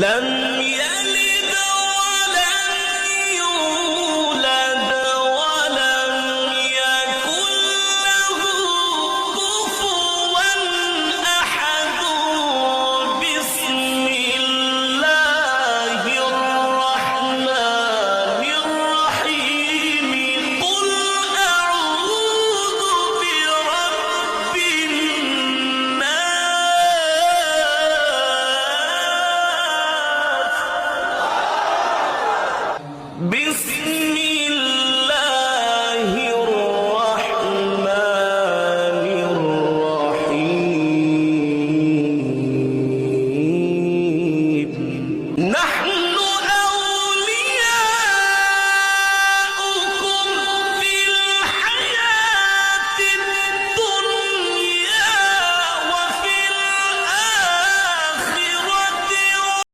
لم يلد ولم يولد ولم يكن له كفوا أحد. بسم الله الرحمن الرحيم. قل أعوذ برب الناس. بسم الله الرحمن الرحيم.